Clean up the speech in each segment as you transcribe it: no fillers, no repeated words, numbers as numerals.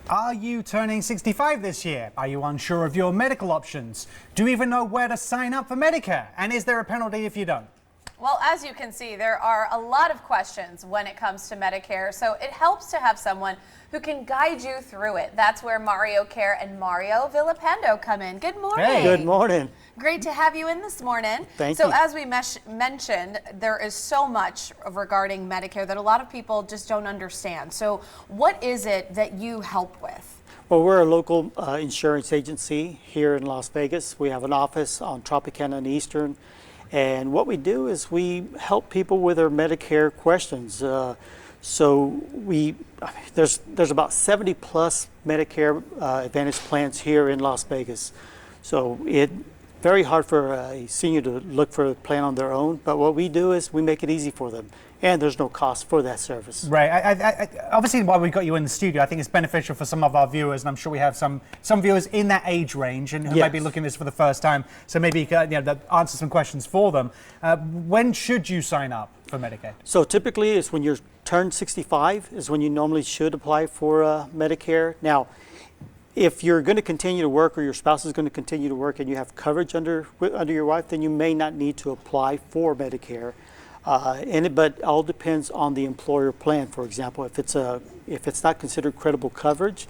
Are you turning 65 this year? Are you unsure of your medical options? Do you even know where to sign up for Medicare? And is there a penalty if you don't? Well, as you can see, there are a lot of questions when it comes to Medicare, so it helps to have someone who can guide you through it. That's where Mario Care and Mario Villapando come in. Good morning. Hey. Good morning. Great to have you in this morning. Thank you. So as we mentioned, there is so much regarding Medicare that a lot of people just don't understand. So what is it that you help with? Well, we're a local insurance agency here in Las Vegas. We have an office on Tropicana and Eastern. And what we do is we help people with their Medicare questions. There's about 70 plus Medicare Advantage plans here in Las Vegas. So it's very hard for a senior to look for a plan on their own, but what we do is we make it easy for them. And there's no cost for that service. Right. Obviously, while we've got you in the studio, I think it's beneficial for some of our viewers, and I'm sure we have some viewers in that age range and who might be looking at this for the first time. So maybe you can answer some questions for them. When should you sign up for Medicare? So typically, it's when you're turned 65 is when you normally should apply for Medicare. Now, if you're going to continue to work or your spouse is going to continue to work and you have coverage under your wife, then you may not need to apply for Medicare. But all depends on the employer plan. For example, if it's not considered credible coverage,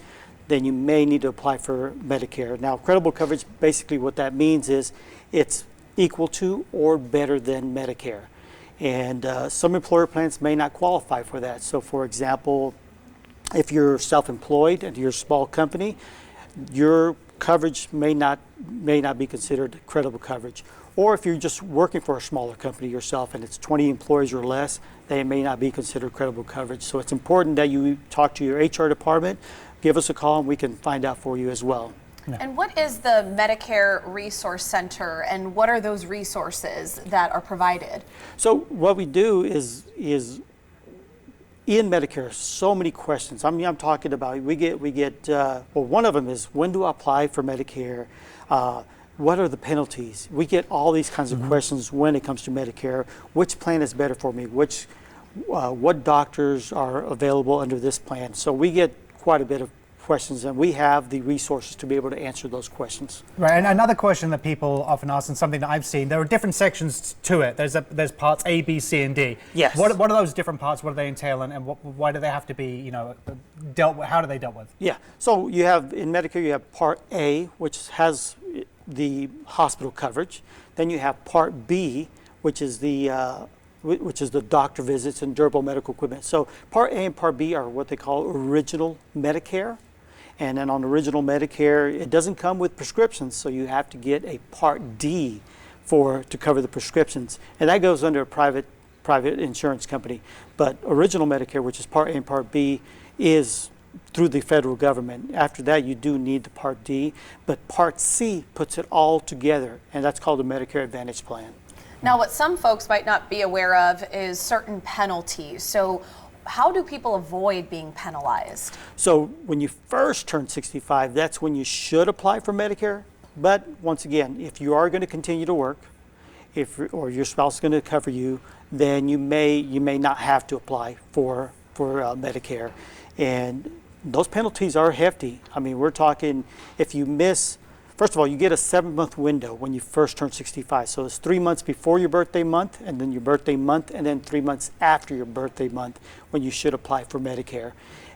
then you may need to apply for Medicare. Now, credible coverage, basically what that means is it's equal to or better than Medicare. And some employer plans may not qualify for that. So for example, if you're self-employed and you're a small company, your coverage may not be considered credible coverage. Or if you're just working for a smaller company yourself and it's 20 employees or less, they may not be considered credible coverage. So it's important that you talk to your HR department, give us a call, and we can find out for you as well. Yeah. And what is the Medicare Resource Center, and what are those resources that are provided? So what we do is in Medicare, so many questions. I'm talking about, we get one of them is, when do I apply for Medicare? What are the penalties? We get all these kinds of questions when it comes to Medicare. Which plan is better for me? What doctors are available under this plan? So we get quite a bit of questions, and we have the resources to be able to answer those questions. Right, and another question that people often ask, and something that I've seen, there are different sections to it. There's parts A, B, C, and D. Yes. What are those different parts? What do they entail, and why do they have to be, dealt with? How do they dealt with? Yeah. So you have in Medicare, you have Part A, which has the hospital coverage. Then you have Part B, which is the doctor visits and durable medical equipment. So Part A and Part B are what they call original Medicare. And then on original Medicare, it doesn't come with prescriptions, so you have to get a Part D to cover the prescriptions. And that goes under a private insurance company. But original Medicare, which is Part A and Part B, is through the federal government. After that, you do need the Part D, but Part C puts it all together, and that's called the Medicare Advantage Plan. Now, what some folks might not be aware of is certain penalties. So how do people avoid being penalized? So when you first turn 65, that's when you should apply for Medicare. But once again, if you are going to continue to work, or your spouse is going to cover you, then you may not have to apply for Medicare. And those penalties are hefty. I mean, we're talking, if you miss, first of all, you get a 7-month window when you first turn 65. So it's 3 months before your birthday month, and then your birthday month, and then 3 months after your birthday month when you should apply for Medicare.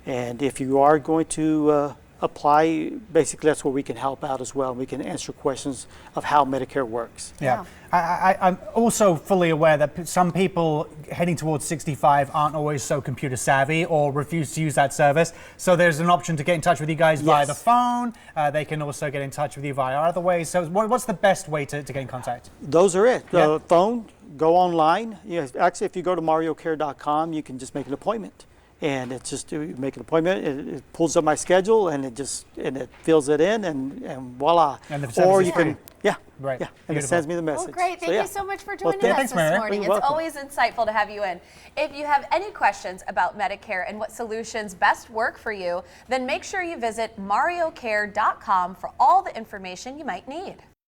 And if you are going to apply, basically that's where we can help out as well. We can answer questions of how Medicare works. Yeah. I'm also fully aware that some people heading towards 65 aren't always so computer savvy or refuse to use that service. So there's an option to get in touch with you guys via the phone. They can also get in touch with you via other ways. So what's the best way to get in contact? Those are it. The phone, go online. Actually, if you go to mariocare.com, you can just make an appointment. And it's just you make an appointment. It pulls up my schedule, and it fills it in, and voila. And or you can, right, and it sends me the message. Oh, great! Thank you so much for joining thanks, us Mary. this morning. You're It's welcome. always insightful to have you in. If you have any questions about Medicare and what solutions best work for you, then make sure you visit mariocare.com for all the information you might need.